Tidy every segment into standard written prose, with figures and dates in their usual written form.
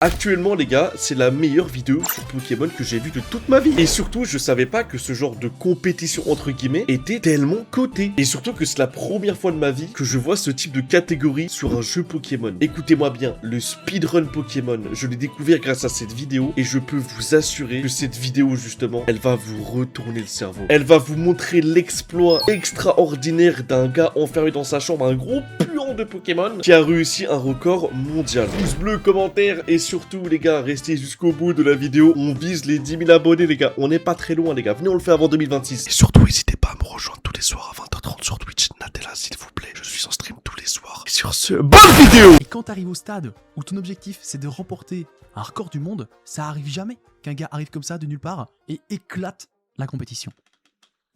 Actuellement les gars, c'est la meilleure vidéo sur Pokémon que j'ai vue de toute ma vie. Et surtout, je savais pas que ce genre de compétition entre guillemets était tellement coté. Et surtout que c'est la première fois de ma vie que je vois ce type de catégorie sur un jeu Pokémon. Écoutez-moi bien, le speedrun Pokémon, je l'ai découvert grâce à cette vidéo et je peux vous assurer que cette vidéo justement, elle va vous retourner le cerveau. Elle va vous montrer l'exploit extraordinaire d'un gars enfermé dans sa chambre, un gros puant de Pokémon qui a réussi un record mondial. Pouce bleu, commentaire et surtout les gars, restez jusqu'au bout de la vidéo. On vise les 10 000 abonnés les gars. On n'est pas très loin les gars. Venez, on le fait avant 2026. Et surtout, n'hésitez pas à me rejoindre tous les soirs à 20h30 sur Twitch. Natella s'il vous plaît. Je suis en stream tous les soirs. Et sur ce, bonne vidéo. Et quand t'arrives au stade où ton objectif c'est de remporter un record du monde, ça arrive jamais qu'un gars arrive comme ça de nulle part et éclate la compétition.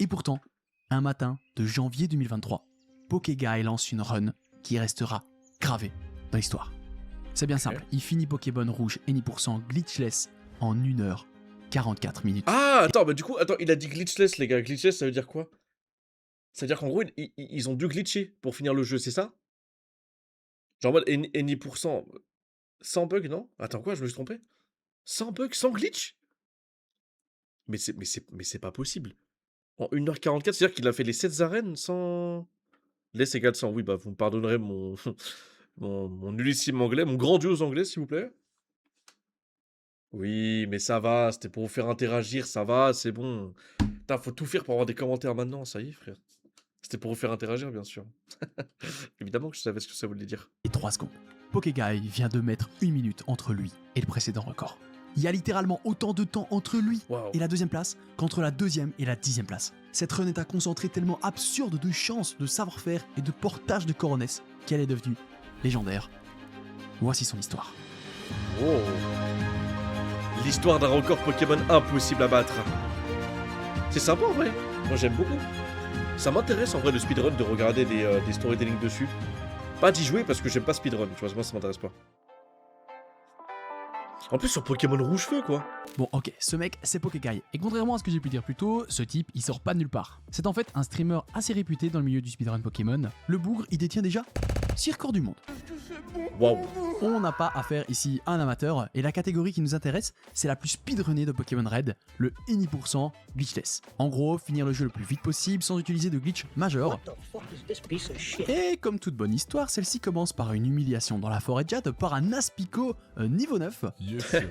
Et pourtant, un matin de janvier 2023, Pokéguy lance une run qui restera gravée dans l'histoire. C'est bien simple, il finit Pokémon rouge et N% glitchless en 1h44 minutes. Ah, attends, bah du coup, attends, il a dit glitchless les gars. Glitchless, ça veut dire quoi? Ça veut dire qu'en gros, ils ont dû glitcher pour finir le jeu, c'est ça? Genre en mode N%, sans bug, non? Attends, quoi, je me suis trompé? Sans bug, sans glitch? Mais c'est pas possible. En 1h44, c'est-à-dire qu'il a fait les 7 arènes sans... Laisse égale 100, oui, bah vous me pardonnerez mon... mon nullissime anglais, mon grandiose anglais, s'il vous plaît. Oui, mais ça va, c'était pour vous faire interagir, ça va, c'est bon. Putain, faut tout faire pour avoir des commentaires maintenant, ça y est, frère. C'était pour vous faire interagir, bien sûr. Évidemment que je savais ce que ça voulait dire. Et 3 secondes. Pokéguy vient de mettre 1 minute entre lui et le précédent record. Il y a littéralement autant de temps entre lui et la deuxième place qu'entre la deuxième et la 10e place. Cette run est un concentré tellement absurde de chance, de savoir-faire et de portage de coronets qu'elle est devenue légendaire. Voici son histoire. Oh. L'histoire d'un record Pokémon impossible à battre. C'est sympa en vrai, moi j'aime beaucoup. Ça m'intéresse en vrai le speedrun de regarder des storytelling dessus. Pas d'y jouer parce que j'aime pas speedrun, tu vois, moi ça m'intéresse pas. En plus sur Pokémon Rouge Feu quoi. Bon ok, ce mec c'est Pokéguy, et contrairement à ce que j'ai pu dire plus tôt, ce type il sort pas de nulle part. C'est en fait un streamer assez réputé dans le milieu du speedrun Pokémon. Le bougre il détient déjà 6 records du monde. Waouh. On n'a pas affaire ici à un amateur, et la catégorie qui nous intéresse, c'est la plus speedrunnée de Pokémon Red, le N% glitchless. En gros, finir le jeu le plus vite possible sans utiliser de glitch majeur. Et comme toute bonne histoire, celle-ci commence par une humiliation dans la forêt de Jade par un Aspico niveau 9.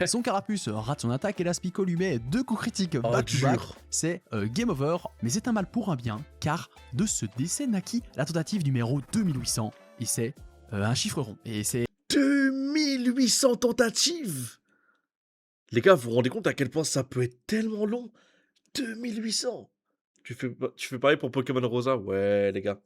Son carapuce rate son attaque et l'Aspico lui met 2 coups critiques back-to-back. C'est game over, mais c'est un mal pour un bien, car de ce décès naquit la tentative numéro 2800, et c'est un chiffre rond, et c'est 2800 tentatives. Les gars, vous vous rendez compte à quel point ça peut être tellement long? 2800. Tu fais pareil pour Pokémon Rosa? Ouais, les gars,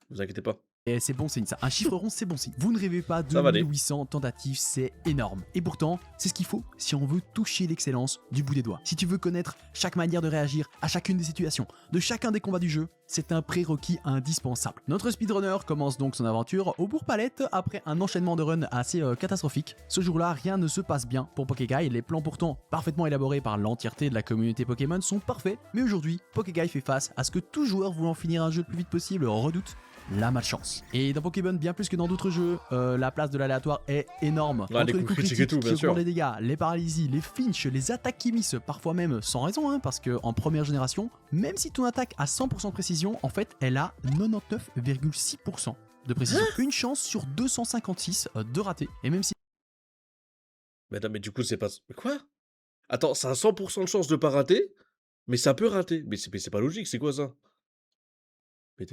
vous inquiétez pas. Et c'est bon signe ça, un chiffre rond c'est bon signe. Vous ne rêvez pas, Ça va aller. 2800 tentatives c'est énorme. Et pourtant, c'est ce qu'il faut si on veut toucher l'excellence du bout des doigts. Si tu veux connaître chaque manière de réagir à chacune des situations, de chacun des combats du jeu, c'est un prérequis indispensable. Notre speedrunner commence donc son aventure au Bourg-Palette après un enchaînement de runs assez catastrophique. Ce jour-là, rien ne se passe bien pour Pokéguy, les plans pourtant parfaitement élaborés par l'entièreté de la communauté Pokémon sont parfaits, mais aujourd'hui, Pokéguy fait face à ce que tout joueur voulant finir un jeu le plus vite possible redoute, la malchance. Et dans Pokémon, bien plus que dans d'autres jeux, la place de l'aléatoire est énorme. Ouais, les coups critiques et tout, bien qui sûr. augmentent les dégâts, les paralysies, les flinches, les attaques qui missent, parfois même sans raison, hein, parce que en première génération, même si ton attaque a 100% de précision, en fait, elle a 99,6% de précision. Une chance sur 256 de rater. Et même si... Mais non, mais du coup, c'est pas... Quoi? Attends, ça a 100% de chance de pas rater, mais ça peut rater. Mais c'est pas logique, c'est quoi ça?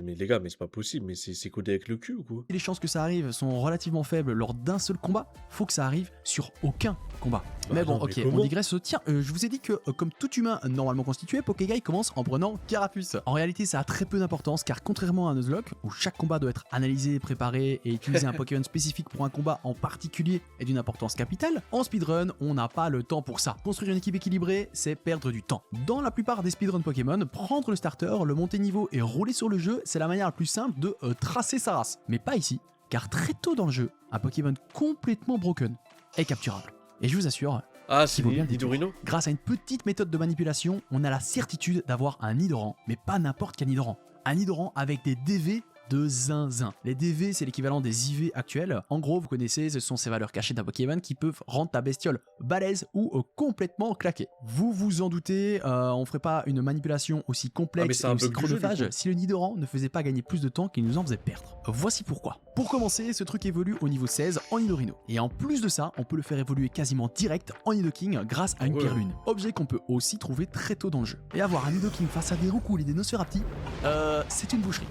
Mais les gars, mais c'est pas possible, mais c'est codé avec le cul ou quoi? les chances que ça arrive sont relativement faibles lors d'un seul combat, faut que ça arrive sur aucun combat. Mais bon, non, ok, mais on comment? digresse. Tiens, je vous ai dit que comme tout humain normalement constitué, Pokéguy commence en prenant Carapuce. En réalité, ça a très peu d'importance car contrairement à Nuzlocke, où chaque combat doit être analysé, préparé et utiliser un Pokémon spécifique pour un combat en particulier est d'une importance capitale, en speedrun, on n'a pas le temps pour ça. Construire une équipe équilibrée, c'est perdre du temps. Dans la plupart des speedruns Pokémon, prendre le starter, le monter niveau et rouler sur le jeu, c'est la manière la plus simple de tracer sa race. Mais pas ici, car très tôt dans le jeu, un Pokémon complètement broken est capturable. Et je vous assure, Ah, c'est vaut bien le Nidorino? grâce à une petite méthode de manipulation, on a la certitude d'avoir un Nidoran, mais pas n'importe quel Nidoran. Un Nidoran avec des DV de zinzin. Les DV, c'est l'équivalent des IV actuels. En gros, vous connaissez, ce sont ces valeurs cachées d'un Pokémon qui peuvent rendre ta bestiole balèze ou complètement claquée. Vous vous en doutez, on ferait pas une manipulation aussi complexe et aussi chronophage si le Nidoran ne faisait pas gagner plus de temps qu'il nous en faisait perdre. Voici pourquoi. Pour commencer, ce truc évolue au niveau 16 en Nidorino. Et en plus de ça, on peut le faire évoluer quasiment direct en Nidoking grâce à une pierre lune. Objet qu'on peut aussi trouver très tôt dans le jeu. Et avoir un Nidoking face à des Roucoule et des Nosferapti, c'est une boucherie.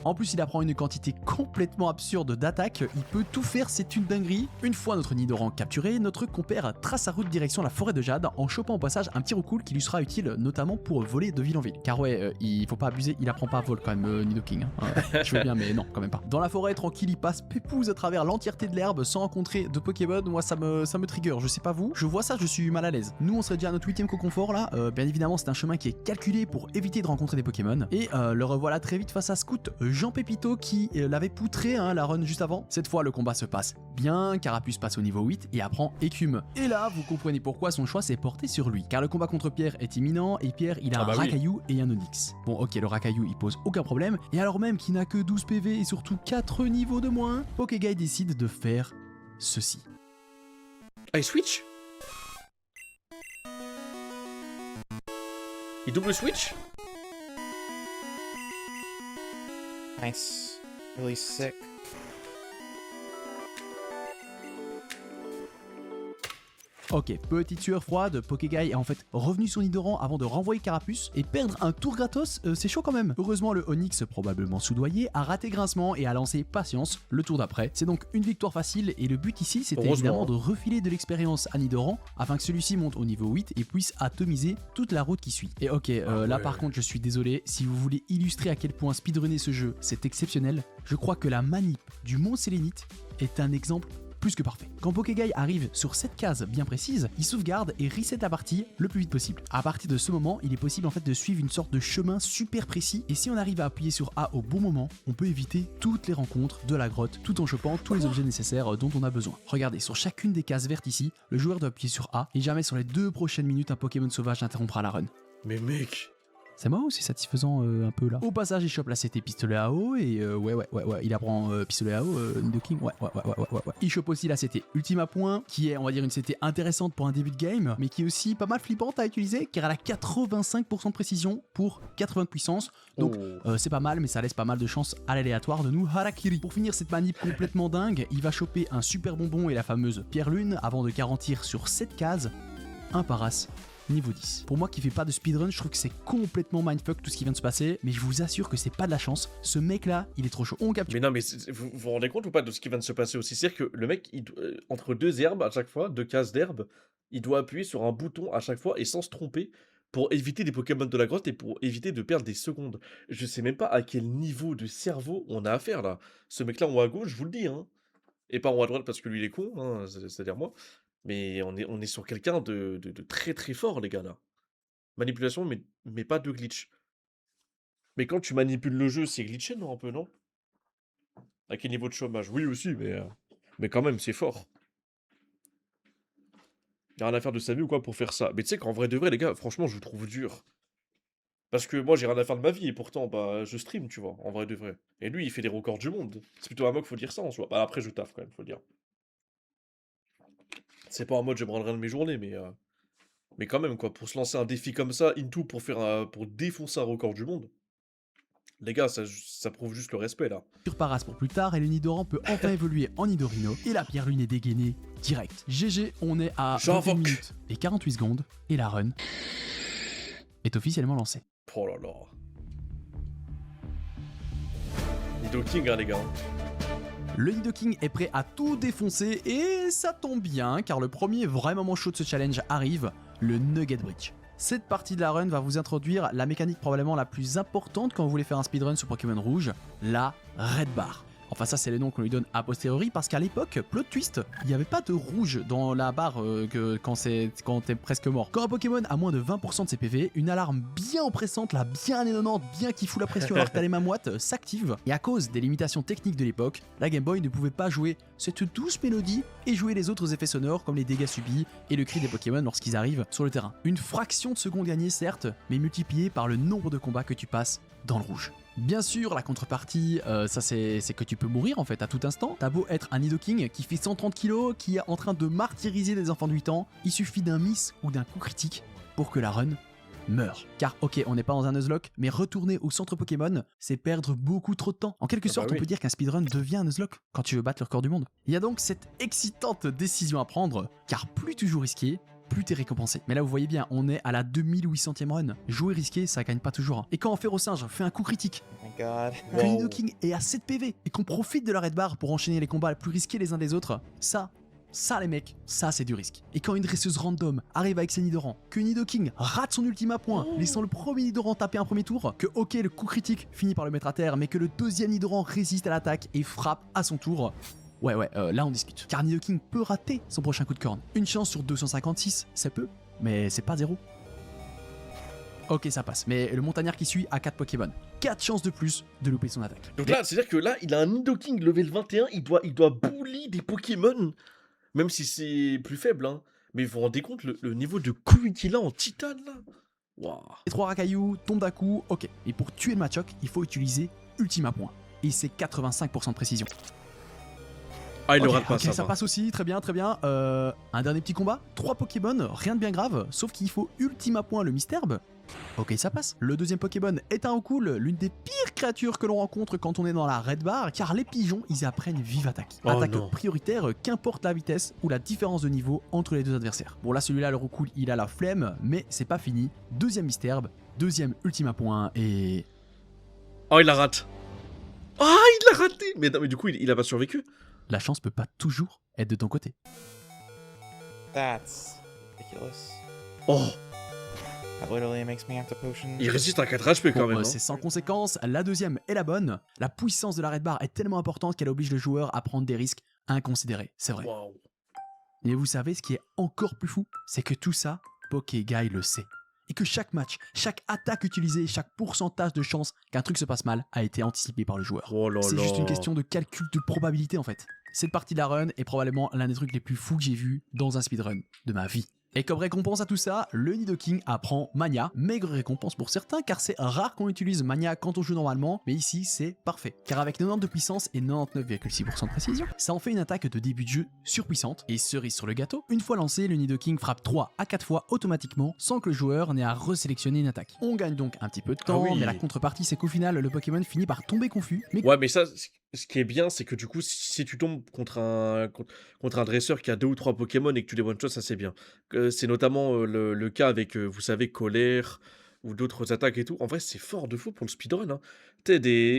En plus, il apprend une quantité complètement absurde d'attaques, il peut tout faire, c'est une dinguerie. Une fois notre Nidoran capturé, notre compère trace sa route direction la forêt de Jade en chopant au passage un petit Roucoule qui lui sera utile notamment pour voler de ville en ville. Car ouais, il faut pas abuser, il apprend pas à vol quand même Nidoking. Je veux bien mais non, quand même pas. Dans la forêt tranquille, il passe pépouze à travers l'entièreté de l'herbe sans rencontrer de Pokémon. Moi ça me trigger, je sais pas vous, je vois ça, je suis mal à l'aise. Nous on serait déjà à notre 8ème coconfort là, bien évidemment c'est un chemin qui est calculé pour éviter de rencontrer des Pokémon. Et le revoilà très vite face à Scout, Jean Pépito qui l'avait poutré la run juste avant. Cette fois le combat se passe bien, Carapuce passe au niveau 8 et apprend Écume. Et là vous comprenez pourquoi son choix s'est porté sur lui. Car le combat contre Pierre est imminent et Pierre il a un Racaillou et un Onix. Bon ok, le Racaillou il pose aucun problème et alors même qu'il n'a que 12 PV et surtout 4 niveaux de moins, Pokéguy décide de faire ceci. Il switch? Il double switch? Nice. Really sick. Ok, petite sueur froide, Pokéguy est en fait revenu sur Nidoran avant de renvoyer Carapuce et perdre un tour gratos, c'est chaud quand même. Heureusement le Onix, probablement soudoyé, a raté Grincement et a lancé Patience le tour d'après. C'est donc une victoire facile et le but ici c'était évidemment de refiler de l'expérience à Nidoran afin que celui-ci monte au niveau 8 et puisse atomiser toute la route qui suit. Et ok, là par contre je suis désolé, si vous voulez illustrer à quel point speedrunner ce jeu c'est exceptionnel, je crois que la manip du Mont Sélénite est un exemple plus que parfait. Quand Pokéguy arrive sur cette case bien précise, il sauvegarde et reset la partie le plus vite possible. À partir de ce moment, il est possible en fait de suivre une sorte de chemin super précis et si on arrive à appuyer sur A au bon moment, on peut éviter toutes les rencontres de la grotte tout en chopant tous les objets nécessaires dont on a besoin. Regardez, sur chacune des cases vertes ici, le joueur doit appuyer sur A et jamais sur les 2 prochaines minutes un Pokémon sauvage n'interrompra la run. Mais mec... C'est moi ou c'est satisfaisant un peu là? Au passage, il chope la CT pistolet à eau et ouais, il apprend pistolet à eau, Nidoking, ouais. Il chope aussi la CT ultime à point, qui est, on va dire, une CT intéressante pour un début de game, mais qui est aussi pas mal flippante à utiliser, car elle a 85% de précision pour 80 de puissance, donc c'est pas mal, mais ça laisse pas mal de chance à l'aléatoire de nous Harakiri. Pour finir cette manip complètement dingue, il va choper un super bonbon et la fameuse pierre lune avant de garantir sur 7 cases un Paras niveau 10. Pour moi qui fais pas de speedrun, je trouve que c'est complètement mindfuck tout ce qui vient de se passer, mais je vous assure que c'est pas de la chance. Ce mec là, il est trop chaud. On capture. Mais non, mais vous vous rendez compte ou pas de ce qui vient de se passer aussi? C'est-à-dire que le mec, entre 2 herbes à chaque fois, 2 cases d'herbe, il doit appuyer sur un bouton à chaque fois et sans se tromper pour éviter des Pokémon de la grotte et pour éviter de perdre des secondes. Je sais même pas à quel niveau de cerveau on a affaire là. Ce mec là en haut à gauche, je vous le dis, hein. Et pas en haut à droite parce que lui il est con, hein, c'est-à-dire moi. Mais on est sur quelqu'un de très très fort, les gars, là. Manipulation, mais pas de glitch. Mais quand tu manipules le jeu, c'est glitché, non, un peu, non? À quel niveau de chômage? Oui, aussi, mais quand même, c'est fort. Il a rien à faire de sa vie ou quoi pour faire ça. Mais tu sais qu'en vrai de vrai, les gars, franchement, je vous trouve dur. Parce que moi, j'ai rien à faire de ma vie, et pourtant, bah, je stream, tu vois, en vrai de vrai. Et lui, il fait des records du monde. C'est plutôt à moi qu'il faut dire ça, en soi. Bah, après, je taffe, quand même, faut le dire. C'est pas en mode je branle rien de mes journées, mais quand même, quoi, pour se lancer un défi comme ça, into pour défoncer un record du monde, les gars, ça prouve juste le respect, là. Sur Paras pour plus tard et le Nidoran peut enfin évoluer en Nidorino et la pierre lune est dégainée direct. GG, on est à 21 minutes et 48 secondes et la run est officiellement lancée. Oh là là. Nidoking, hein, les gars. Le Nidoking est prêt à tout défoncer et ça tombe bien car le premier vrai moment chaud de ce challenge arrive, le Nugget Bridge. Cette partie de la run va vous introduire la mécanique probablement la plus importante quand vous voulez faire un speedrun sur Pokémon Rouge, la Red Bar. Enfin ça c'est le nom qu'on lui donne a posteriori parce qu'à l'époque, plot twist, il n'y avait pas de rouge dans la barre quand t'es presque mort. Quand un Pokémon a moins de 20% de ses PV, une alarme bien oppressante, là, bien étonnante, bien qui fout la pression alors que t'as les mains moites, s'active. Et à cause des limitations techniques de l'époque, la Game Boy ne pouvait pas jouer cette douce mélodie et jouer les autres effets sonores comme les dégâts subis et le cri des Pokémon lorsqu'ils arrivent sur le terrain. Une fraction de seconde gagnée certes, mais multipliée par le nombre de combats que tu passes dans le rouge. Bien sûr, la contrepartie, ça c'est que tu peux mourir en fait à tout instant. T'as beau être un Nidoking qui fait 130 kg, qui est en train de martyriser des enfants de 8 ans, il suffit d'un miss ou d'un coup critique pour que la run meurt. Car ok, on n'est pas dans un Nuzlocke, mais retourner au centre Pokémon, c'est perdre beaucoup trop de temps. En quelque sorte, oui. on peut dire qu'un speedrun devient un Nuzlocke quand tu veux battre le record du monde. Il y a donc cette excitante décision à prendre, car plus tu joues risqué, plus t'es récompensé. Mais là vous voyez bien, on est à la 2800e run. Jouer risqué, ça gagne pas toujours. Hein. Et quand Férocinge fait un coup critique, Oh my god. que Nidoking est à 7 PV et qu'on profite de la red bar pour enchaîner les combats les plus risqués les uns des autres, ça les mecs, ça c'est du risque. Et quand une dresseuse random arrive avec ses Nidoran, que Nidoking rate son ultime à point, laissant le premier Nidoran taper un premier tour, que ok le coup critique finit par le mettre à terre, mais que le deuxième Nidoran résiste à l'attaque et frappe à son tour, ouais, là on discute. Car Nidoking peut rater son prochain coup de corne. Une chance sur 256, c'est peu, mais c'est pas zéro. Ok, ça passe, mais le montagnard qui suit a 4 Pokémon. 4 chances de plus de louper son attaque. Donc là, c'est-à-dire que là, il a un Nidoking level 21, il doit bully des Pokémon, même si c'est plus faible, hein. Mais vous vous rendez compte le niveau de QI qu'il a en titane, là? Waouh. Les 3 Rakaillou tombent d'un coup, ok. Et pour tuer le Machoke, il faut utiliser Ultima Point. Et c'est 85% de précision. Ah, il le Ok, rate pas, ok, ça ça va. passe aussi, très bien. Un dernier petit combat, 3 Pokémon, rien de bien grave, sauf qu'il faut Ultima Point le Misturb. Ok, ça passe. Le deuxième Pokémon est un Hokul, l'une des pires créatures que l'on rencontre quand on est dans la Red Bar, car les pigeons, ils apprennent Vive Attaque. Oh Attaque non. prioritaire, qu'importe la vitesse ou la différence de niveau entre les deux adversaires. Bon là, celui-là, le Hokul, il a la flemme, mais c'est pas fini. Deuxième Misturb, deuxième Ultima Point, et... Oh, il la rate. Ah, il l'a raté. Mais non, mais du coup, il a pas survécu. la chance peut pas toujours être de ton côté. That's ridiculous. Oh, That literally makes me have to potion. il résiste à 4 HP quand Bon, même. hein. c'est sans conséquence, la deuxième est la bonne. La puissance de la Red Bar est tellement importante qu'elle oblige le joueur à prendre des risques inconsidérés, c'est vrai. Waouh. Mais vous savez, ce qui est encore plus fou, c'est que tout ça, Pokéguy le sait. Et que chaque match, chaque attaque utilisée, chaque pourcentage de chance qu'un truc se passe mal a été anticipé par le joueur. Oh là C'est là. juste une question de calcul de probabilité en fait. Cette partie de la run est probablement l'un des trucs les plus fous que j'ai vu dans un speedrun de ma vie. Et comme récompense à tout ça, le Nidoking apprend Mania, maigre récompense pour certains car c'est rare qu'on utilise Mania quand on joue normalement, mais ici c'est parfait. Car avec 90 de puissance et 99,6% de précision, ça en fait une attaque de début de jeu surpuissante. Et cerise sur le gâteau, une fois lancé, le Nidoking frappe 3 à 4 fois automatiquement sans que le joueur n'ait à resélectionner une attaque. On gagne donc un petit peu de temps, Ah oui. mais la contrepartie c'est qu'au final le Pokémon finit par tomber confus, mais Ouais, mais ça, ce qui est bien, c'est que du coup, si tu tombes contre un dresseur qui a 2 ou 3 Pokémon et que tu les one-shot, ça c'est bien. C'est notamment le cas avec, vous savez, Colère ou d'autres attaques et tout. En vrai, c'est fort de fou pour le speedrun. Hein.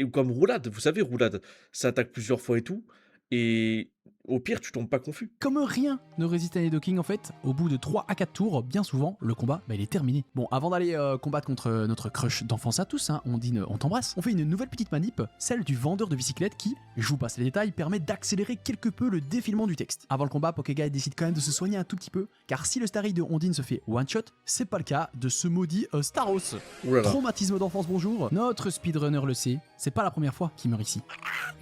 Ou comme Roulade, vous savez, Roulade, ça attaque plusieurs fois et tout. Et au pire, tu tombes pas confus. comme rien ne résiste à Nidoking en fait, au bout de 3 à 4 tours, bien souvent, le combat, il est terminé. Bon, avant d'aller combattre contre notre crush d'enfance à tous, hein, Ondine, on t'embrasse, on fait une nouvelle petite manip, celle du vendeur de bicyclette qui, je vous passe les détails, permet d'accélérer quelque peu le défilement du texte. Avant le combat, Pokéguy décide quand même de se soigner un tout petit peu, car si le Starry de Ondine se fait one-shot, c'est pas le cas de ce maudit Staros. Ouh là là. Traumatisme d'enfance, bonjour. Notre speedrunner le sait, c'est pas la première fois qu'il meurt ici.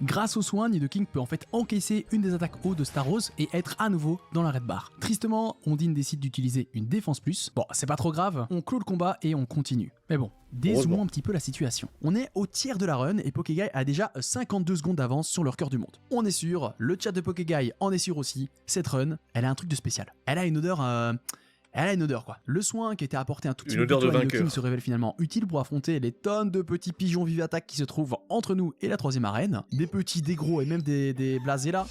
Grâce aux soins, Nidoking peut en fait encaisser une des attaques hautes de Staros et être à nouveau dans la red bar. Tristement, Ondine décide d'utiliser une défense plus. Bon, c'est pas trop grave, on clôt le combat et on continue. Mais bon, dézoomons un petit peu la situation. On est au tiers de la run et Pokéguy a déjà 52 secondes d'avance sur le record du monde. On est sûr, le chat de Pokéguy en est sûr aussi, cette run, elle a un truc de spécial. Elle a une odeur... Elle a une odeur quoi. Le soin qui était apporté un tout petit Une peu plus odeur de tôt à Nidoking vainqueur. se révèle finalement utile pour affronter les tonnes de petits pigeons vive attaque qui se trouvent entre nous et la troisième arène. Des petits, des gros et même des blasés là.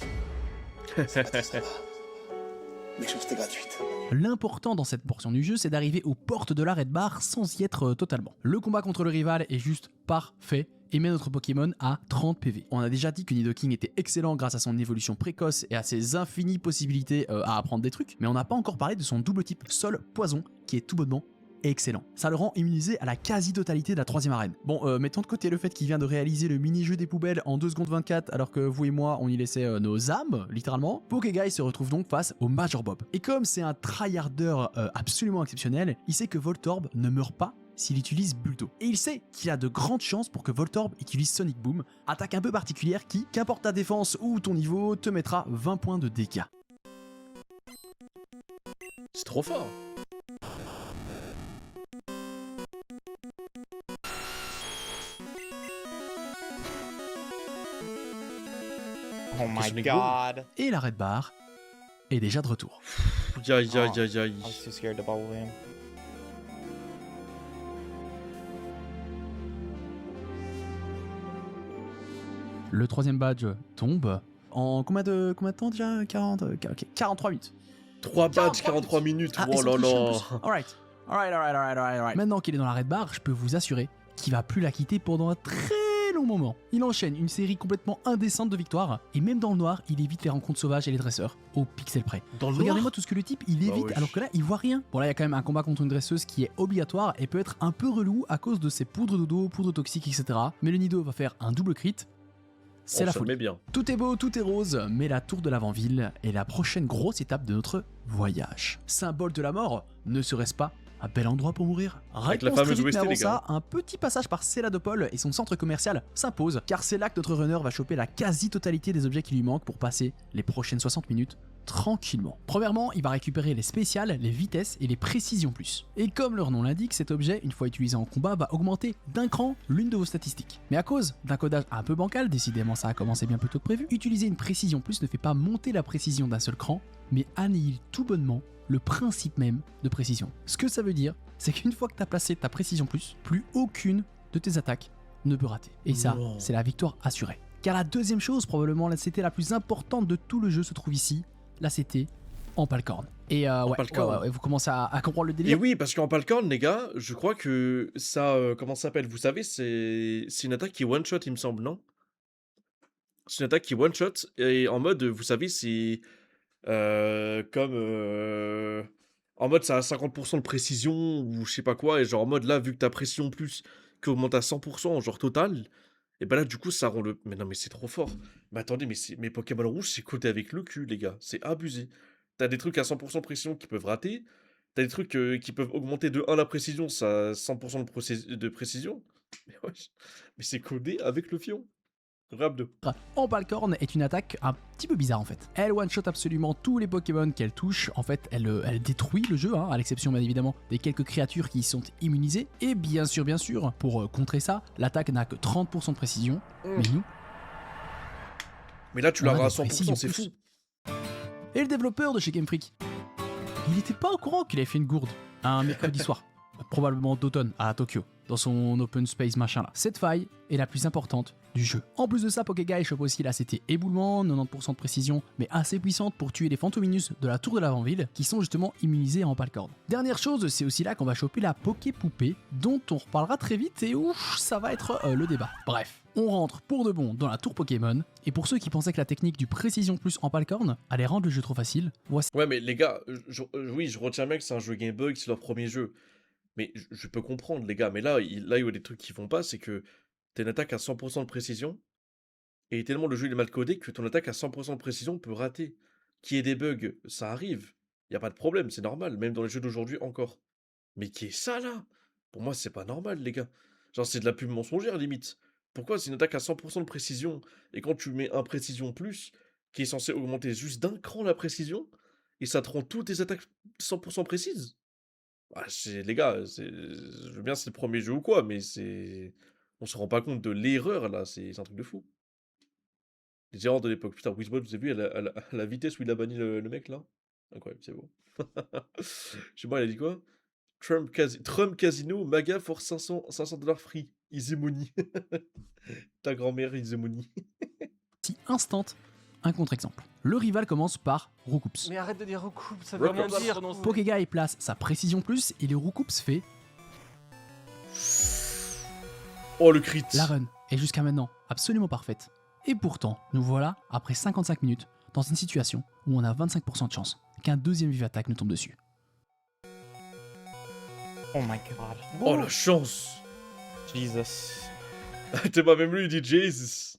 Méchanceté gratuite. L'important dans cette portion du jeu, c'est d'arriver aux portes de la Red Bar sans y être totalement. Le combat contre le rival est juste parfait et met notre Pokémon à 30 PV. On a déjà dit que Nidoking était excellent grâce à son évolution précoce et à ses infinies possibilités à apprendre des trucs, mais on n'a pas encore parlé de son double type sol-poison qui est tout bonnement excellent. Ça le rend immunisé à la quasi-totalité de la troisième arène. Bon, mettons de côté le fait qu'il vient de réaliser le mini-jeu des poubelles en 2 secondes 24 alors que vous et moi on y laissait nos âmes, littéralement. Pokéguy se retrouve donc face au Major Bob. Et comme c'est un tryharder absolument exceptionnel, il sait que Voltorb ne meurt pas s'il utilise Bulto. Et il sait qu'il a de grandes chances pour que Voltorb utilise Sonic Boom, attaque un peu particulière qui, qu'importe ta défense ou ton niveau, te mettra 20 points de dégâts. C'est trop fort. my Negro. god. Et la red bar est déjà de retour. Aïe, aïe, aïe, aïe. I was too scared to bubble him. Le troisième badge tombe en combien de temps déjà 43 minutes. 3 badges, 43 minutes. Ah, Oh ils sont là touchés en là. plus. Alright. Maintenant qu'il est dans la red bar, je peux vous assurer qu'il va plus la quitter pendant un très long moment. Il enchaîne une série complètement indécente de victoires, et même dans le noir, il évite les rencontres sauvages et les dresseurs, au pixel près. Dans le Regardez-moi noir. tout ce que le type il évite, wesh. alors que là il voit rien. Bon là il y a quand même un combat contre une dresseuse qui est obligatoire et peut être un peu relou à cause de ses poudres dodo, poudres toxiques, etc. Mais le Nido va faire un double crit. C'est Oh, la ça le folie. met bien. Tout est beau, tout est rose, mais la tour de l'avant-ville est la prochaine grosse étape de notre voyage. Symbole de la mort, ne serait-ce pas un bel endroit pour mourir? Avec la Réponse fameuse très vite, mais OST, avant les gars. ça, un petit passage par Céladopol et son centre commercial s'impose, car c'est là que notre runner va choper la quasi-totalité des objets qui lui manquent pour passer les prochaines 60 minutes tranquillement. Premièrement, il va récupérer les spéciales, les vitesses et les précisions plus. Et comme leur nom l'indique, cet objet, une fois utilisé en combat, va augmenter d'un cran l'une de vos statistiques. Mais à cause d'un codage un peu bancal, décidément ça a commencé bien plus tôt que prévu, utiliser une précision plus ne fait pas monter la précision d'un seul cran, mais annihile tout bonnement le principe même de précision. Ce que ça veut dire, c'est qu'une fois que tu as placé ta précision plus aucune de tes attaques ne peut rater. Et ça, Wow. c'est la victoire assurée. Car la deuxième chose, probablement la CT la plus importante de tout le jeu, se trouve ici, la CT en palcorne. Et Palcorne. vous commencez à comprendre le Et délire. oui, parce qu'en Palcorne, les gars, je crois que ça. Comment ça s'appelle? Vous savez, c'est une attaque qui one-shot, il me semble, non? C'est une attaque qui one-shot. Et en mode, vous savez, c'est. Comme. En mode, ça a 50% de précision, ou je sais pas quoi. Et genre, en mode, là, vu que ta précision plus qui augmente à 100%, genre total. Et ben là, du coup, ça rend le. Mais non, mais c'est trop fort. Mais attendez, mais Pokémon Rouge, c'est codé avec le cul, les gars. C'est abusé. T'as des trucs à 100% de précision qui peuvent rater. T'as des trucs qui peuvent augmenter de 1 la précision, ça a 100% de précision. Mais wesh, mais c'est codé avec le fion. Rap 2. En palcorne est une attaque un petit peu bizarre en fait. Elle one-shot absolument tous les Pokémon qu'elle touche. En fait, elle détruit le jeu, à l'exception bien évidemment des quelques créatures qui y sont immunisées. Et bien sûr, pour contrer ça, l'attaque n'a que 30% de précision. Mais nous, Mais là, tu On a l'auras à des précisions 100%, c'est plus. fou. et le développeur de chez Game Freak, il n'était pas au courant qu'il avait fait une gourde un mercredi soir, probablement d'automne à Tokyo, dans son open space machin là. Cette faille est la plus importante du jeu. En plus de ça, Pokéguy chope aussi la CT éboulement, 90% de précision, mais assez puissante pour tuer les Fantominus de la tour de l'avant-ville, qui sont justement immunisés en palcorne. Dernière chose, c'est aussi là qu'on va choper la Poké-poupée, dont on reparlera très vite, et ouf, ça va être le débat. Bref. On rentre pour de bon dans la tour Pokémon, et pour ceux qui pensaient que la technique du précision plus en palcorne allait rendre le jeu trop facile, voici Ouais, mais les gars, oui, je retiens bien que c'est un jeu Game Boy, que c'est leur premier jeu. Mais je peux comprendre, les gars. Mais là, il y a des trucs qui vont pas, c'est que t'as une attaque à 100% de précision, et tellement le jeu il est mal codé que ton attaque à 100% de précision peut rater. Qu'il y ait des bugs, ça arrive. Y a pas de problème, c'est normal, même dans les jeux d'aujourd'hui encore. Mais qui est ça là? Pour moi, c'est pas normal, les gars. Genre, c'est de la pub mensongère, limite. Pourquoi c'est une attaque à 100% de précision, et quand tu mets un précision plus, qui est censé augmenter juste d'un cran la précision, et ça te rend toutes tes attaques 100% précises? Ah, les gars, je veux bien c'est le premier jeu ou quoi, mais c'est. On se rend pas compte de l'erreur là, c'est un truc de fou. Les erreurs de l'époque. Putain, Wizbot, vous avez vu à la vitesse où il a banni le mec là? Incroyable, c'est beau. Je sais pas, il a dit quoi? Trump Casino, Maga for 500 $ free. Easy money. Ta grand-mère, easy money. instant un contre-exemple. Le rival commence par Roucoups. Mais arrête de dire recoupe, ça veut rien Recoupe. dire. Pokéguy place sa précision plus et le Roucoups fait Oh, le crit. la run est jusqu'à maintenant absolument parfaite. Et pourtant, nous voilà, après 55 minutes, dans une situation où on a 25% de chance qu'un deuxième vive attaque nous tombe dessus. Oh my god. Oh, la chance. Jesus. T'es pas même lui, il dit Jesus.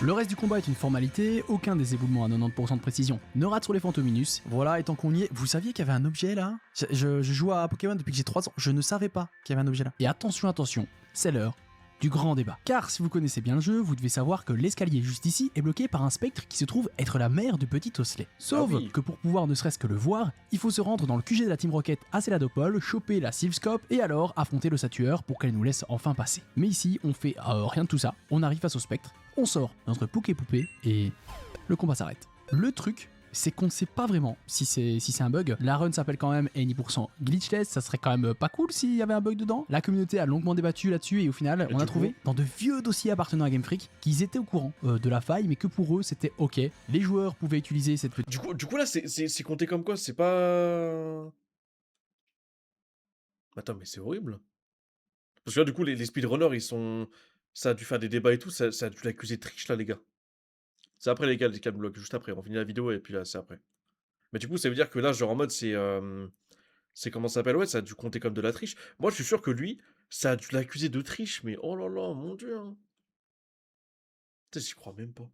Le reste du combat est une formalité, aucun des éboulements à 90% de précision ne rate sur les Fantominus. Voilà, et tant qu'on y est, vous saviez qu'il y avait un objet là? Je joue à Pokémon depuis que j'ai 3 ans, je ne savais pas qu'il y avait un objet là. Et attention, c'est l'heure du grand débat. Car si vous connaissez bien le jeu, vous devez savoir que l'escalier juste ici est bloqué par un spectre qui se trouve être la mère du petit osselet. Sauf que pour pouvoir ne serait-ce que le voir, il faut se rendre dans le QG de la Team Rocket à Céladopol, choper la Silphscope et alors affronter le Satueur pour qu'elle nous laisse enfin passer. Mais ici, on fait rien de tout ça, on arrive face au spectre, on sort notre Poké-Poupée et le combat s'arrête. Le truc, c'est qu'on ne sait pas vraiment si c'est un bug. La run s'appelle quand même Any% glitchless, ça serait quand même pas cool s'il y avait un bug dedans. La communauté a longuement débattu là-dessus et au final, on a trouvé dans de vieux dossiers appartenant à Game Freak qu'ils étaient au courant de la faille, mais que pour eux c'était ok. Les joueurs pouvaient utiliser cette petite... Du coup là, c'est compté comme quoi? C'est pas... Attends, mais c'est horrible. Parce que là, du coup, les speedrunners, ils sont... Ça a dû faire des débats et tout, ça a dû l'accuser de triche, là, les gars. C'est après, les gars, les blocs, juste après. On finit la vidéo et puis là, c'est après. Mais du coup, ça veut dire que là, genre en mode, c'est... C'est comment ça s'appelle? Ouais, ça a dû compter comme de la triche. Moi, je suis sûr que lui, ça a dû l'accuser de triche, mais oh là là, mon Dieu. Hein. Putain, j'y crois même pas.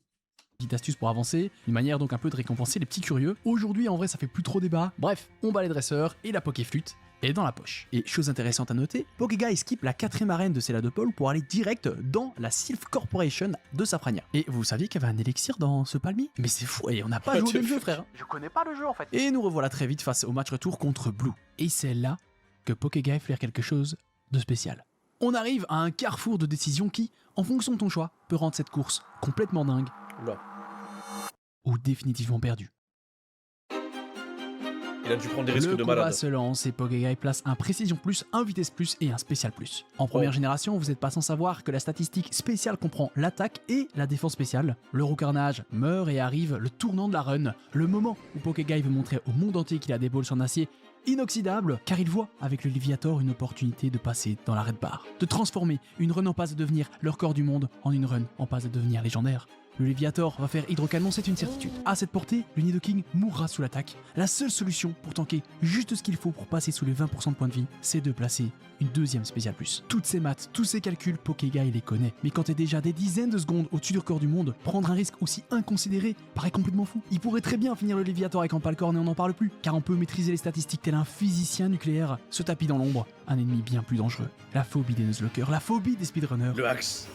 Petite astuce pour avancer, une manière donc un peu de récompenser les petits curieux. Aujourd'hui, en vrai, ça fait plus trop débat. Bref, on bat les dresseurs et la Pokéflûte est dans la poche. Et chose intéressante à noter, Pokéguy skip la 4ème arène de Céladopol pour aller direct dans la Sylph Corporation de Safrania. Et vous saviez qu'il y avait un élixir dans ce palmier? Mais c'est fou, et on n'a pas joué au même jeu, frère. Je connais pas le jeu en fait. Et nous revoilà très vite face au match retour contre Blue. Et c'est là que Pokéguy flaire quelque chose de spécial. On arrive à un carrefour de décision qui, en fonction de ton choix, peut rendre cette course complètement dingue. Oula. Ou définitivement perdu. Il a dû prendre des risques de malade. Le combat se lance et Pokéguy place un précision plus, un vitesse plus et un spécial plus. En première génération, vous n'êtes pas sans savoir que la statistique spéciale comprend l'attaque et la défense spéciale. Le Roucarnage meurt et arrive le tournant de la run, le moment où Pokéguy veut montrer au monde entier qu'il a des balls en acier inoxydable, car il voit avec le Léviator une opportunité de passer dans la red bar, de transformer une run en passe à devenir le record du monde en une run en passe à devenir légendaire. Le Léviator va faire hydrocanon, c'est une certitude. À cette portée, le Nidoking mourra sous l'attaque. La seule solution pour tanker juste ce qu'il faut pour passer sous les 20% de points de vie, c'est de placer une deuxième spéciale plus. Toutes ces maths, tous ces calculs, Pokéguy les connaît. Mais quand t'es déjà des dizaines de secondes au-dessus du record du monde, prendre un risque aussi inconsidéré paraît complètement fou. Il pourrait très bien finir le Léviator avec Empalcorn et on n'en parle plus, car on peut maîtriser les statistiques tel un physicien nucléaire, se tapis dans l'ombre, un ennemi bien plus dangereux. La phobie des Nuzlockers, la phobie des speedrunners. Le axe.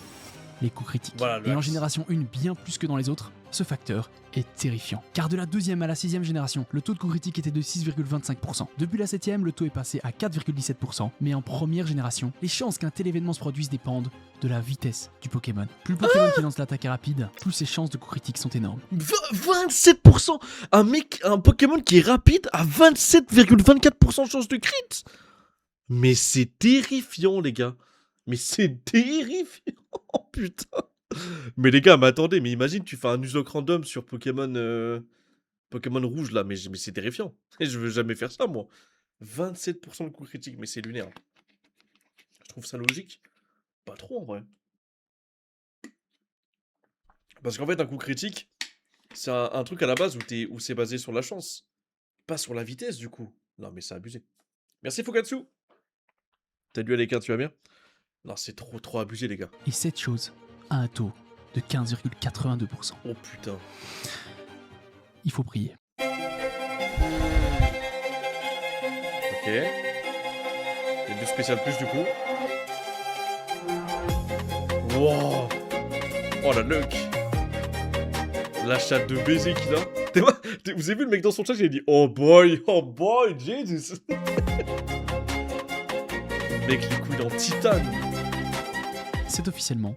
Les coups critiques. Voilà, et en génération 1 bien plus que dans les autres, ce facteur est terrifiant. Car de la 2ème à la 6ème génération, le taux de coups critiques était de 6,25%. Depuis la 7ème, le taux est passé à 4,17%. Mais en première génération, les chances qu'un tel événement se produise dépendent de la vitesse du Pokémon. Plus le Pokémon qui lance l'attaque est rapide, plus ses chances de coups critiques sont énormes. 27%. Un Pokémon qui est rapide a 27,24% de chance de crit. Mais c'est terrifiant, les gars. Mais c'est terrifiant. Oh putain. Mais les gars, mais attendez, mais imagine, tu fais un Nuzlocke random sur Pokémon Pokémon rouge là, mais c'est terrifiant. Et je veux jamais faire ça, moi. 27% de coups critiques, mais c'est lunaire. Je trouve ça logique. Pas trop en vrai. Parce qu'en fait, un coup critique, c'est un truc à la base où c'est basé sur la chance. Pas sur la vitesse, du coup. Non, mais c'est abusé. Merci Fukatsu. T'as dû aller les cartes, tu vas bien? Non, c'est trop abusé, les gars. Et cette chose a un taux de 15,82%. Oh putain. Il faut prier. Ok. Il y a du spécial plus, du coup. Wow. Oh, la luck. La chatte de baiser qu'il a. Vous avez vu le mec dans son chat, il a dit oh boy, Jesus. Le mec, les couilles en titane. C'est officiellement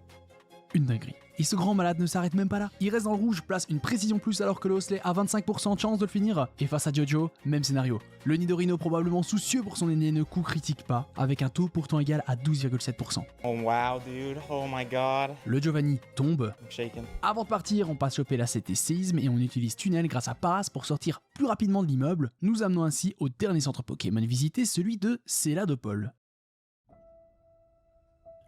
une dinguerie. Et ce grand malade ne s'arrête même pas là. Il reste dans le rouge, place une précision plus alors que le Osselet a 25% de chance de le finir. Et face à Jojo, même scénario. Le Nidorino, probablement soucieux pour son aîné, ne coup critique pas, avec un taux pourtant égal à 12,7%. Oh wow, dude. Oh my god. Le Giovanni tombe. I'm shaking. Avant de partir, on passe choper la CT séisme et on utilise Tunnel grâce à Paras pour sortir plus rapidement de l'immeuble, nous amenant ainsi au dernier centre Pokémon visité, celui de Céladopol.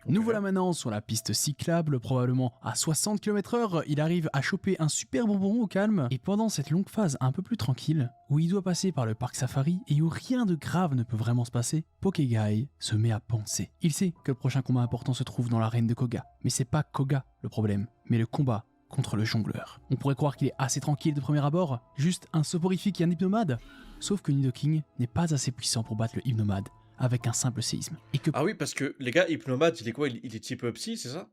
Nous voilà maintenant sur la piste cyclable, probablement à 60 km/h, il arrive à choper un super bonbon au calme, et pendant cette longue phase un peu plus tranquille, où il doit passer par le parc safari et où rien de grave ne peut vraiment se passer, Pokéguy se met à penser. Il sait que le prochain combat important se trouve dans l'arène de Koga, mais c'est pas Koga le problème, mais le combat contre le jongleur. On pourrait croire qu'il est assez tranquille de premier abord, juste un soporifique et un hypnomade, sauf que Nidoking n'est pas assez puissant pour battre le hypnomade, avec un simple séisme. Et que Ah oui, parce que les gars, Hypnomad, il est quoi? Il est type psy, c'est ça?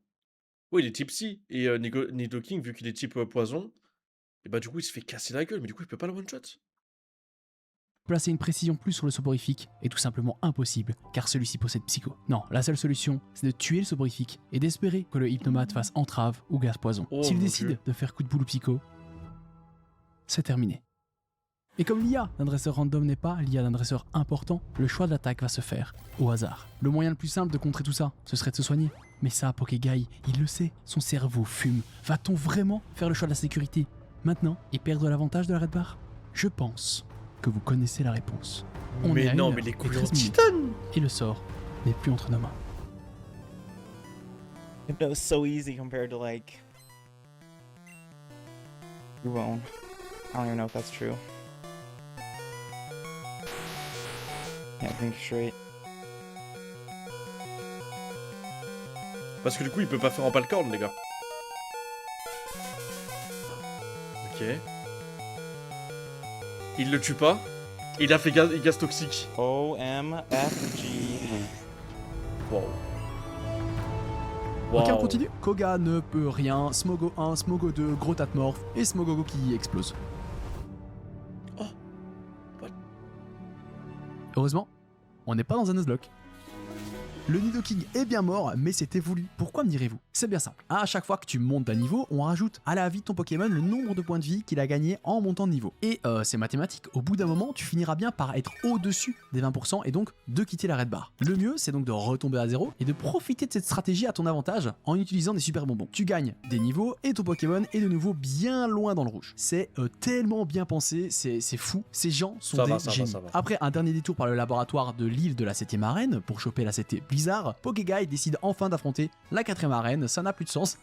Oui, il est type psy. Et Nidoking, vu qu'il est type poison, et bah du coup, il se fait casser la gueule, mais du coup, il peut pas le one-shot. placer une précision plus sur le soporifique est tout simplement impossible, car celui-ci possède Psycho. Non, la seule solution, c'est de tuer le soporifique et d'espérer que le Hypnomad fasse entrave ou glace poison. Oh, S'il mon décide Dieu. de faire coup de boule au Psycho, c'est terminé. Et comme l'IA d'un dresseur random n'est pas l'IA d'un dresseur important, le choix de l'attaque va se faire au hasard. Le moyen le plus simple de contrer tout ça, ce serait de se soigner. Mais ça, Pokéguy, il le sait, son cerveau fume. Va-t-on vraiment faire le choix de la sécurité maintenant et perdre l'avantage de la Red Bar? Je pense que vous connaissez la réponse. On est Mais à non, 1 mais les heure et couilles en 13 minutes, titane. et le sort n'est plus entre nos mains. Hypno's so easy compared to like Cubone. I don't even know if that's true. Can't think straight. Parce que du coup, il peut pas faire en palcorne, les gars. Ok. Il le tue pas. Il a fait gaz toxique. OMFG. Wow. Ok, on Wow. continue. Koga ne peut rien. Smogo 1, Smogo 2, gros Tatmorph et Smogogo qui explose. Oh. What? Heureusement, on n'est pas dans un Nuzlocke. Le Nidoking est bien mort, mais c'était voulu. Pourquoi me direz-vous? C'est bien simple. À chaque fois que tu montes d'un niveau, on rajoute à la vie de ton Pokémon le nombre de points de vie qu'il a gagné en montant de niveau. Et c'est mathématique, au bout d'un moment, tu finiras bien par être au-dessus des 20% et donc de quitter la Red Bar. Le mieux, c'est donc de retomber à zéro et de profiter de cette stratégie à ton avantage en utilisant des super bonbons. Tu gagnes des niveaux et ton Pokémon est de nouveau bien loin dans le rouge. C'est tellement bien pensé, c'est fou. Ces gens sont Ça des va, ça va, génies. ça va. Après un dernier détour par le laboratoire de l'île de la 7ème arène pour choper la 7 Blizzard, Pokéguy décide enfin d'affronter la 4ème arène. Ça n'a plus de sens.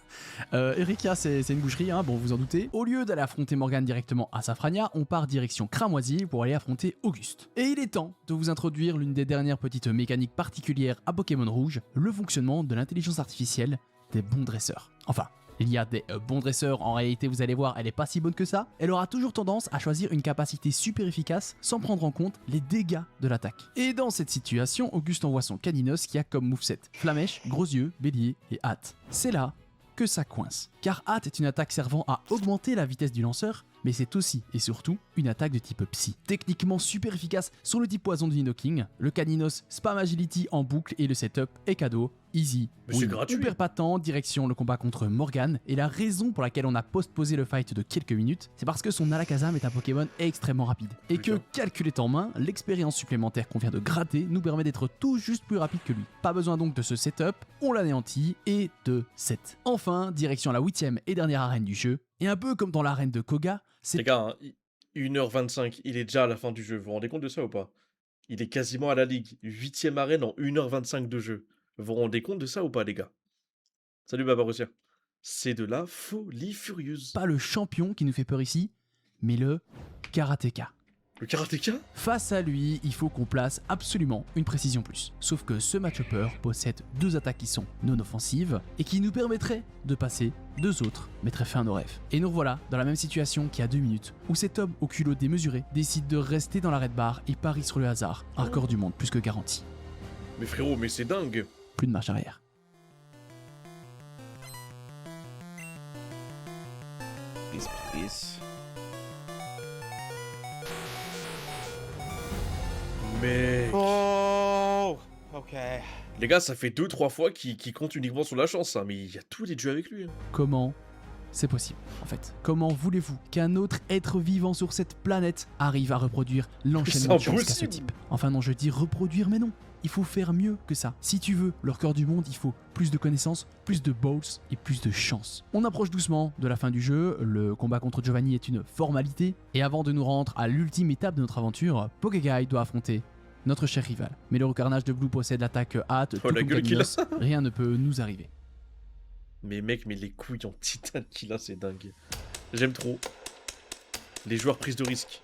Erika, c'est une boucherie, hein, bon vous en doutez. Au lieu d'aller affronter Morgane directement à Safrania, on part direction Cramoisie pour aller affronter Auguste. Et il est temps de vous introduire l'une des dernières petites mécaniques particulières à Pokémon Rouge, le fonctionnement de l'intelligence artificielle des bons dresseurs. Enfin, il y a des bons dresseurs, en réalité vous allez voir, elle est pas si bonne que ça. Elle aura toujours tendance à choisir une capacité super efficace sans prendre en compte les dégâts de l'attaque. Et dans cette situation, Auguste envoie son Caninos qui a comme moveset Flamèche, Gros Yeux, Bélier et Hâte. C'est là que ça coince. Car Hâte est une attaque servant à augmenter la vitesse du lanceur, mais c'est aussi et surtout une attaque de type Psy. Techniquement super efficace sur le type poison de Nidoking, le Caninos spam agility en boucle et le setup est cadeau, easy. Mais c'est win. gratuit. On perd pas de temps, direction le combat contre Morgane, et la raison pour laquelle on a postposé le fight de quelques minutes, c'est parce que son Alakazam est un Pokémon extrêmement rapide. Et que, Putain. calculé en main, l'expérience supplémentaire qu'on vient de gratter nous permet d'être tout juste plus rapide que lui. Pas besoin donc de ce setup, on l'anéantit, et de 7. Enfin, direction la 8ème et dernière arène du jeu, et un peu comme dans l'arène de Koga, c'est Les gars, hein, 1h25, il est déjà à la fin du jeu. Vous vous rendez compte de ça ou pas? Il est quasiment à la ligue. 8ème arène en 1h25 de jeu. Vous vous rendez compte de ça ou pas, les gars? Salut Babarossia. C'est de la folie furieuse. pas le champion qui nous fait peur ici, mais le karatéka. Le karatéka? Face à lui, il faut qu'on place absolument une précision plus. Sauf que ce match-upper possède deux attaques qui sont non offensives et qui nous permettraient de passer deux autres, mettraient fin à nos rêves. Et nous revoilà dans la même situation qu'il y a 2 minutes, où cet homme au culot démesuré décide de rester dans la red bar et parie sur le hasard, un record du monde plus que garanti. Mais frérot, mais c'est dingue. Plus de marche arrière. Please. Mais... Oh! Okay. Les gars, ça fait 2-3 fois qu'il compte uniquement sur la chance, hein, mais il y a tous les jeux avec lui. Hein. Comment c'est possible, en fait? Comment voulez-vous qu'un autre être vivant sur cette planète arrive à reproduire l'enchaînement de C'est chances qu'a ce impossible. type? Enfin non, je dis reproduire, mais non. Il faut faire mieux que ça. Si tu veux le record du monde, il faut plus de connaissances, plus de balls et plus de chance. On approche doucement de la fin du jeu, le combat contre Giovanni est une formalité, et avant de nous rendre à l'ultime étape de notre aventure, Pokéguy doit affronter notre cher rival. Mais le recarnage de Blue possède l'attaque hâte, Oh, tout la comme gueule qu'il a. Caninos, rien ne peut nous arriver. Mais mec, mais les couilles en titane qu'il a, c'est dingue. J'aime trop. Les joueurs prise de risque.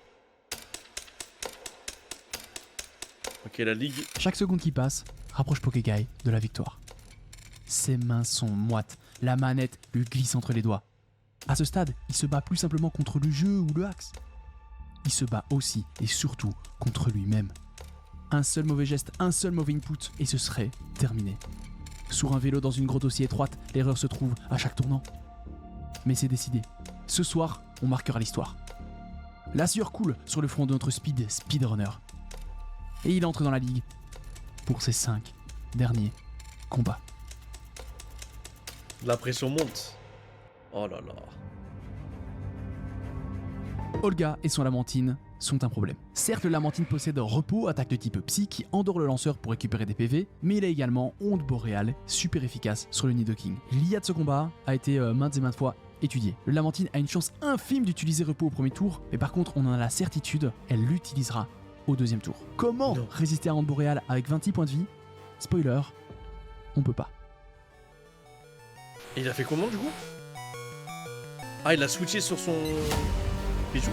Ok, la ligue. Chaque seconde qui passe rapproche Pokéguy de la victoire. Ses mains sont moites, la manette lui glisse entre les doigts. À ce stade, il se bat plus simplement contre le jeu ou le axe. Il se bat aussi et surtout contre lui-même. Un seul mauvais geste, un seul mauvais input, et ce serait terminé. Sur un vélo dans une grotte aussi étroite, l'erreur se trouve à chaque tournant. Mais c'est décidé. Ce soir, on marquera l'histoire. La sueur coule sur le front de notre speedrunner. Et il entre dans la ligue pour ses 5 derniers combats. La pression monte. Oh là là. Olga et son Lamantine sont un problème. Certes, le Lamantine possède repos, attaque de type psy qui endort le lanceur pour récupérer des PV, mais il a également onde boréale, super efficace sur le Nidoking. L'IA de ce combat a été maintes et maintes fois étudiée. Le Lamantine a une chance infime d'utiliser repos au premier tour, mais par contre on en a la certitude, elle l'utilisera au deuxième tour. Comment résister à onde boréale avec 26 points de vie? Spoiler, on peut pas. Et il a fait comment du coup? Ah, il a switché sur son... Pigeon.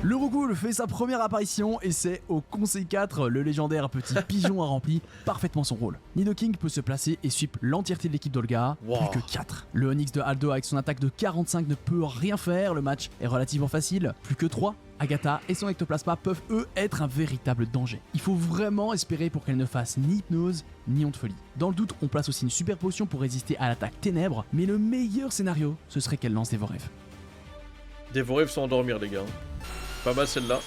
Le Rougoul fait sa première apparition et c'est au Conseil 4, le légendaire petit pigeon a rempli parfaitement son rôle. Nidoking peut se placer et sweep l'entièreté de l'équipe d'Olga, Wow. plus que 4. Le Onyx de Aldo avec son attaque de 45 ne peut rien faire, le match est relativement facile, plus que 3. Agatha et son ectoplasma peuvent eux être un véritable danger. Il faut vraiment espérer pour qu'elle ne fasse ni hypnose ni honte folie. Dans le doute, on place aussi une super potion pour résister à l'attaque ténèbres, mais le meilleur scénario, ce serait qu'elle lance des Voref. Dévorer sans endormir les gars. Pas mal celle-là.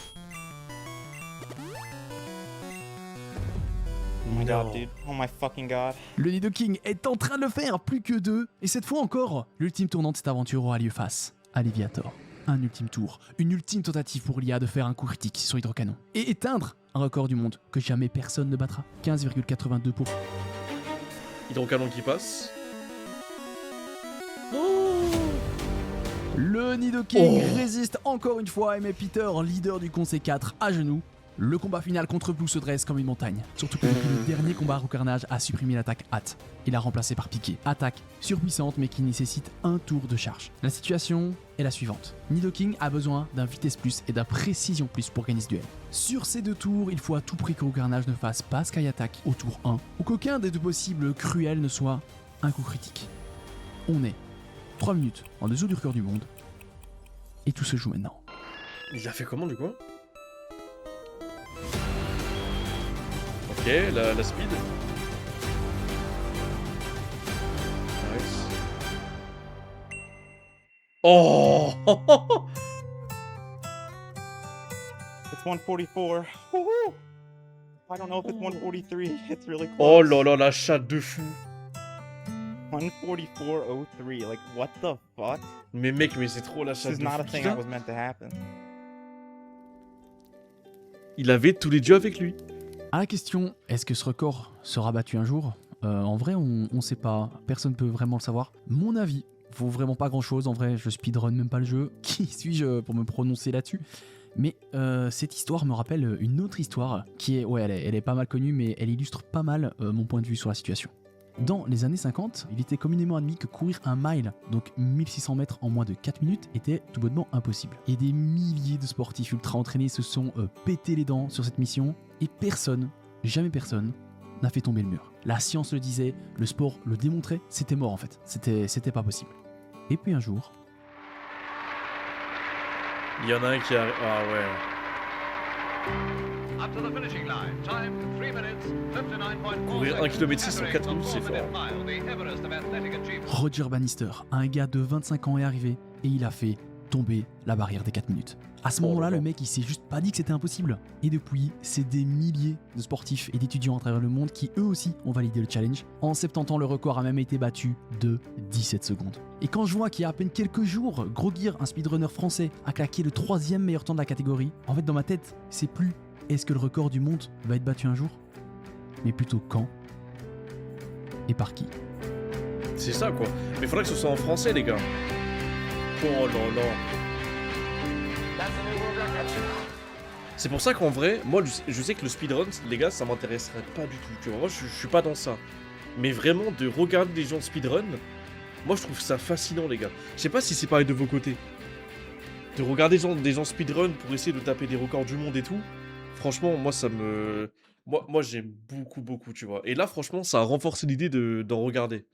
Oh my Non. god, dude. Oh my fucking god. Le Nidoking est en train de le faire, plus que 2, et cette fois encore, l'ultime tournant de cette aventure aura lieu face à Léviator. Un ultime tour, une ultime tentative pour l'IA de faire un coup critique sur Hydrocanon et éteindre un record du monde que jamais personne ne battra. 15,82 pour. Hydrocanon qui passe. Le Nidoking Oh. résiste encore une fois et met Peter, leader du Conseil 4, à genoux. Le combat final contre Blue se dresse comme une montagne. Surtout que depuis le dernier combat, Roucarnage a supprimé l'attaque hâte et l'a remplacé par Piqué. Attaque surpuissante mais qui nécessite un tour de charge. La situation est la suivante. Nidoking a besoin d'un vitesse plus et d'un précision plus pour gagner ce duel. Sur ces 2 tours, il faut à tout prix que Roucarnage ne fasse pas Sky Attack au tour 1 ou qu'aucun des 2 possibles cruels ne soit un coup critique. On est 3 minutes en dessous du record du monde et tout se joue maintenant. Il a fait comment du coup? Ok, la speed. Nice. Oh. It's 144. Woohoo! I don't know if it's 143. It's really close. Oh là là, la chatte de fou. 144.03. Like, what the fuck? Mais mec, mais c'est trop la This chatte is de not fou. a thing qu'il a. that was meant to happen. Il avait tous les dieux avec lui. À la question, est-ce que ce record sera battu un jour? En vrai, on sait pas. Personne peut vraiment le savoir. Mon avis vaut vraiment pas grand-chose. En vrai, je speedrun même pas le jeu. Qui suis-je pour me prononcer là-dessus? Mais cette histoire me rappelle une autre histoire qui est, ouais, elle est pas mal connue, mais elle illustre pas mal mon point de vue sur la situation. Dans les années 50, il était communément admis que courir un mile, donc 1600 mètres en moins de 4 minutes, était tout bonnement impossible. Et des milliers de sportifs ultra entraînés se sont pété les dents sur cette mission, et personne, jamais personne, n'a fait tomber le mur. La science le disait, le sport le démontrait, c'était mort en fait, c'était pas possible. Et puis un jour... Il y en a un qui a... Ah ouais. Up to the finishing line. Time 3 minutes, 59.4 Courir 1 km 6 en 4 minutes, c'est fort. Roger Bannister, un gars de 25 ans est arrivé et il a fait tomber la barrière des 4 minutes. À ce moment-là, le mec il s'est juste pas dit que c'était impossible. Et depuis, c'est des milliers de sportifs et d'étudiants à travers le monde qui eux aussi ont validé le challenge. En 70 ans, le record a même été battu de 17 secondes. Et quand je vois qu'il y a à peine quelques jours, Grogir, un speedrunner français, a claqué le 3e meilleur temps de la catégorie, en fait dans ma tête, c'est plus est-ce que le record du monde va être battu un jour, mais plutôt quand et par qui. C'est ça quoi. Mais faudrait que ce soit en français les gars. Oh là là. C'est pour ça qu'en vrai, moi je sais que le speedrun, les gars, ça m'intéresserait pas du tout. Tu vois, moi je suis pas dans ça. Mais vraiment de regarder des gens speedrun, moi je trouve ça fascinant les gars. Je sais pas si c'est pareil de vos côtés. De regarder des gens speedrun pour essayer de taper des records du monde et tout. Franchement, moi ça me... Moi j'aime beaucoup, tu vois. Et là franchement, ça a renforcé l'idée d'en regarder.